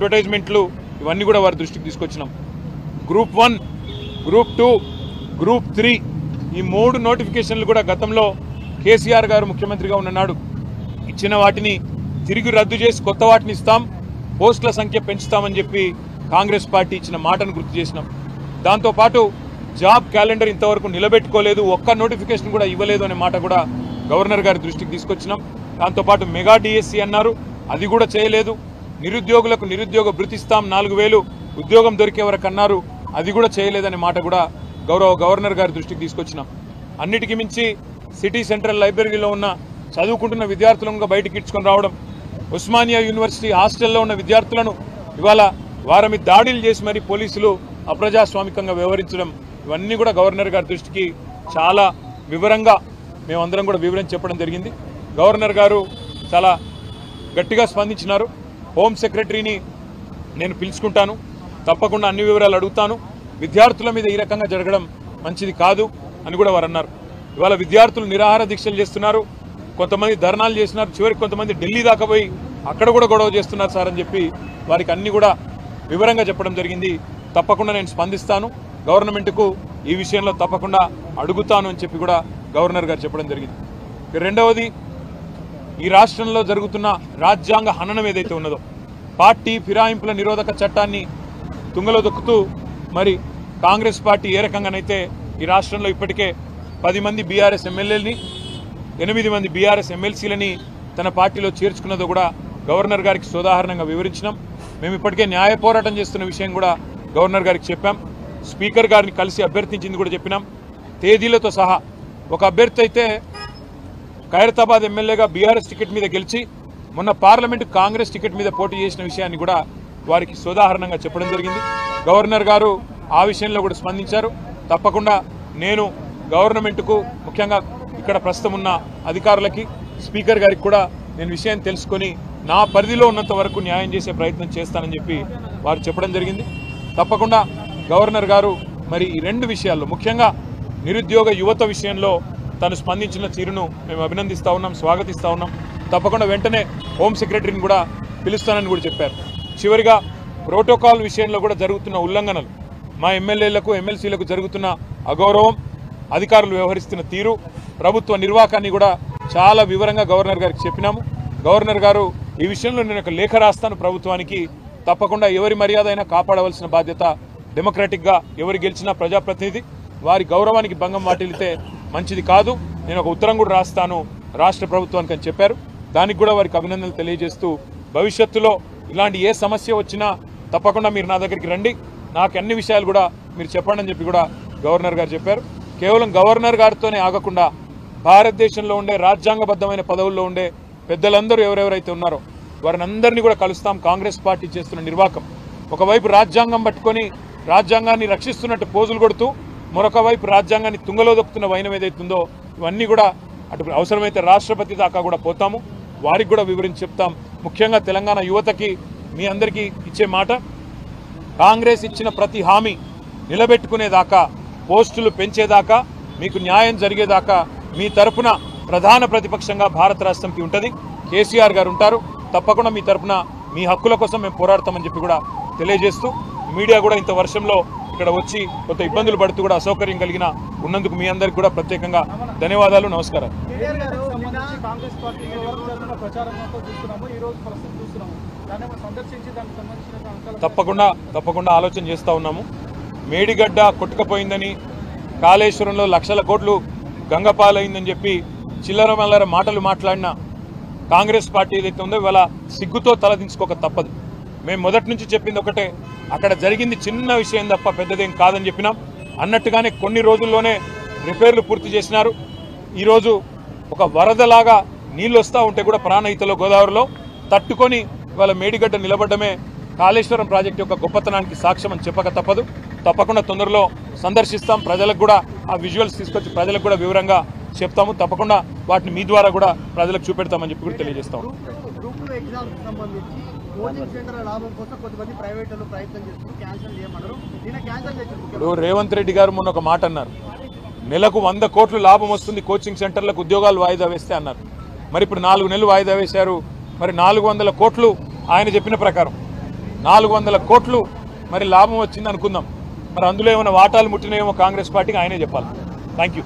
అడ్వర్టైజ్మెంట్లు ఇవన్నీ కూడా వారి దృష్టికి తీసుకొచ్చినాం. గ్రూప్ 1, గ్రూప్ 2, గ్రూప్ 3 ఈ 3 నోటిఫికేషన్లు కూడా గతంలో కేసీఆర్ గారు ముఖ్యమంత్రిగా ఉన్ననాడు ఇచ్చిన వాటిని తిరిగి రద్దు చేసి కొత్త వాటిని ఇస్తాం, పోస్టుల సంఖ్య పెంచుతామని చెప్పి కాంగ్రెస్ పార్టీ ఇచ్చిన మాటను గుర్తు చేసినాం. దాంతోపాటు జాబ్ క్యాలెండర్ ఇంతవరకు నిలబెట్టుకోలేదు, ఒక్క నోటిఫికేషన్ కూడా ఇవ్వలేదు అనే మాట కూడా గవర్నర్ గారి దృష్టికి తీసుకొచ్చినాం. దాంతోపాటు మెగా డిఎస్సి అన్నారు, అది కూడా చేయలేదు. నిరుద్యోగులకు నిరుద్యోగ భృతి ఇస్తాం 4000 ఉద్యోగం దొరికే వరకు అన్నారు, అది కూడా చేయలేదనే మాట కూడా గవర్నర్ గారి దృష్టికి తీసుకొచ్చినాం. అన్నిటికీ మించి సిటీ సెంట్రల్ లైబ్రరీలో ఉన్న చదువుకుంటున్న విద్యార్థులను బయటికి ఇడ్చుకొని రావడం, ఉస్మానియా యూనివర్సిటీ హాస్టల్లో ఉన్న విద్యార్థులను ఇవాళ వారి మీద దాడులు చేసి మరి పోలీసులు అప్రజాస్వామికంగా వ్యవహరించడం, ఇవన్నీ కూడా గవర్నర్ గారి దృష్టికి చాలా వివరంగా మేమందరం కూడా వివరించి చెప్పడం జరిగింది. గవర్నర్ గారు చాలా గట్టిగా స్పందించినారు. హోమ్ సెక్రటరీని నేను పిలుచుకుంటాను, తప్పకుండా అన్ని వివరాలు అడుగుతాను, విద్యార్థుల మీద ఈ రకంగా జరగడం మంచిది కాదు అని కూడా వారు అన్నారు. ఇవాళ విద్యార్థులు నిరాహార దీక్షలు చేస్తున్నారు, కొంతమంది ధర్నాలు చేస్తున్నారు, చివరికి కొంతమంది ఢిల్లీ దాకా పోయి అక్కడ కూడా గొడవ చేస్తున్నారు సార్ అని చెప్పి వారికి అన్ని కూడా వివరంగా చెప్పడం జరిగింది. తప్పకుండా నేను స్పందిస్తాను, గవర్నమెంట్కు ఈ విషయంలో తప్పకుండా అడుగుతాను అని చెప్పి కూడా గవర్నర్ గారు చెప్పడం జరిగింది. రెండవది, ఈ రాష్ట్రంలో జరుగుతున్న రాజ్యాంగ హననం ఏదైతే ఉన్నదో, పార్టీ ఫిరాయింపుల నిరోధక చట్టాన్ని తుంగలో దొక్కుతూ మరి కాంగ్రెస్ పార్టీ ఏ రకంగానైతే ఈ రాష్ట్రంలో ఇప్పటికే 10 మంది బీఆర్ఎస్ ఎమ్మెల్యేలని 8 మంది బీఆర్ఎస్ ఎమ్మెల్సీలని తన పార్టీలో చేర్చుకున్నదో కూడా గవర్నర్ గారికి సోదాహరణంగా వివరించినాం. మేము ఇప్పటికే న్యాయ పోరాటం చేస్తున్న విషయం కూడా గవర్నర్ గారికి చెప్పాం. స్పీకర్ గారిని కలిసి అభ్యర్థించింది కూడా చెప్పినాం, తేదీలతో సహా. ఒక అభ్యర్థి అయితే ఖైరతాబాద్ ఎమ్మెల్యేగా బీఆర్ఎస్ టికెట్ మీద గెలిచి మొన్న పార్లమెంటు కాంగ్రెస్ టికెట్ మీద పోటీ చేసిన విషయాన్ని కూడా వారికి సోదాహరణంగా చెప్పడం జరిగింది. గవర్నర్ గారు ఆ విషయంలో కూడా స్పందించారు. తప్పకుండా నేను గవర్నమెంట్కు, ముఖ్యంగా ఇక్కడ ప్రస్తుతం ఉన్న అధికారులకి, స్పీకర్ గారికి కూడా నేను విషయం తెలుసుకొని నా పరిధిలో ఉన్నంత వరకు న్యాయం చేసే ప్రయత్నం చేస్తానని చెప్పి వారు చెప్పడం జరిగింది. తప్పకుండా గవర్నర్ గారు మరి ఈ 2 విషయాల్లో, ముఖ్యంగా నిరుద్యోగ యువత విషయంలో తను స్పందించిన తీరును మేము అభినందిస్తూ ఉన్నాం, స్వాగతిస్తూ ఉన్నాం. తప్పకుండా వెంటనే హోమ్ సెక్రటరీని కూడా పిలుస్తానని కూడా చెప్పారు. చివరిగా ప్రోటోకాల్ విషయంలో కూడా జరుగుతున్న ఉల్లంఘనలు, మా ఎమ్మెల్యేలకు ఎమ్మెల్సీలకు జరుగుతున్న అగౌరవం, అధికారులు వ్యవహరిస్తున్న తీరు, ప్రభుత్వ నిర్వాహకాన్ని కూడా చాలా వివరంగా గవర్నర్ గారికి చెప్పినాము. గవర్నర్ గారు ఈ విషయంలో నేను ఒక లేఖ రాస్తాను ప్రభుత్వానికి, తప్పకుండా ఎవరి మర్యాద అయినా కాపాడవలసిన బాధ్యత డెమోక్రాటిక్గా, ఎవరు గెలిచినా ప్రజాప్రతినిధి, వారి గౌరవానికి భంగం వాటిల్లితే మంచిది కాదు, నేను ఒక ఉత్తరం కూడా రాస్తాను రాష్ట్ర ప్రభుత్వానికి అని చెప్పారు. దానికి కూడా వారికి అభినందనలు తెలియజేస్తూ, భవిష్యత్తులో ఇలాంటి ఏ సమస్య వచ్చినా తప్పకుండా మీరు నా దగ్గరికి రండి, నాకు అన్ని విషయాలు కూడా మీరు చెప్పండి అని చెప్పి కూడా గవర్నర్ గారు చెప్పారు. కేవలం గవర్నర్ గారితోనే ఆగకుండా భారతదేశంలో ఉండే రాజ్యాంగబద్ధమైన పదవుల్లో ఉండే పెద్దలందరూ ఎవరెవరైతే ఉన్నారో వారిని అందరినీ కూడా కలుస్తాం. కాంగ్రెస్ పార్టీ చేస్తున్న నిర్వాకం, ఒకవైపు రాజ్యాంగం పట్టుకొని రాజ్యాంగాన్ని రక్షిస్తున్నట్టు పోజులు కొడుతూ, మరొక వైపు రాజ్యాంగాన్ని తుంగలో దొక్కుతున్న వైనం ఏదైతుందో, ఇవన్నీ కూడా అటు అవసరమైతే రాష్ట్రపతి దాకా కూడా పోతాము, వారికి కూడా వివరించి చెప్తాం. ముఖ్యంగా తెలంగాణ యువతకి మీ అందరికీ ఇచ్చే మాట, కాంగ్రెస్ ఇచ్చిన ప్రతి హామీ నిలబెట్టుకునేదాకా, పోస్టులు పెంచేదాకా, మీకు న్యాయం జరిగేదాకా మీ తరపున ప్రధాన ప్రతిపక్షంగా భారత రాష్ట్రంకి ఉంటుంది, కేసీఆర్ గారు ఉంటారు. తప్పకుండా మీ తరపున మీ హక్కుల కోసం మేము పోరాడతామని చెప్పి కూడా తెలియజేస్తూ, మీడియా కూడా ఇంత వర్షంలో ఇక్కడ వచ్చి కొంత ఇబ్బందులు పడుతూ కూడా అసౌకర్యం కలిగిన ఉన్నందుకు మీ అందరికీ కూడా ప్రత్యేకంగా ధన్యవాదాలు, నమస్కారం. తప్పకుండా ఆలోచన చేస్తూ ఉన్నాము. మేడిగడ్డ కొట్టుకుపోయిందని, కాళేశ్వరంలో లక్షల కోట్లు గంగపాలైందని చెప్పి చిల్లర మల్లర మాటలు మాట్లాడిన కాంగ్రెస్ పార్టీ ఏదైతే ఉందో ఇవాళ సిగ్గుతో తలదించుకోక తప్పదు. మేము మొదటి నుంచి చెప్పింది ఒకటే, అక్కడ జరిగింది చిన్న విషయం తప్ప పెద్దదేం కాదని చెప్పినాం. అన్నట్టుగానే కొన్ని రోజుల్లోనే రిపేర్లు పూర్తి చేసినారు. ఈరోజు ఒక వరదలాగా నీళ్ళు వస్తూ ఉంటే కూడా ప్రాణహితలో గోదావరిలో తట్టుకొని ఇవాళ మేడిగడ్డ నిలబడ్డమే కాళేశ్వరం ప్రాజెక్టు యొక్క గొప్పతనానికి సాక్ష్యం అని చెప్పక తప్పదు. తప్పకుండా తొందరలో సందర్శిస్తాం, ప్రజలకు కూడా ఆ విజువల్స్ తీసుకొచ్చి ప్రజలకు కూడా వివరంగా చెప్తాము. తప్పకుండా వాటిని మీ ద్వారా కూడా ప్రజలకు చూపెడతామని చెప్పి కూడా తెలియజేస్తాం. ఇప్పుడు రేవంత్ రెడ్డి గారు మొన్న ఒక మాట అన్నారు, నెలకు 100 కోట్లు లాభం వస్తుంది కోచింగ్ సెంటర్లకు ఉద్యోగాలు వాయిదా వేస్తే అన్నారు. మరి ఇప్పుడు 4 నెలలు వాయిదా వేశారు. మరి 400 కోట్లు ఆయన చెప్పిన ప్రకారం 400 కోట్లు మరి లాభం వచ్చింది అనుకుందాం. మరి అందులో ఏమైనా వాటాలు ముట్టినాయేమో కాంగ్రెస్ పార్టీకి ఆయనే చెప్పాలి. Thank you.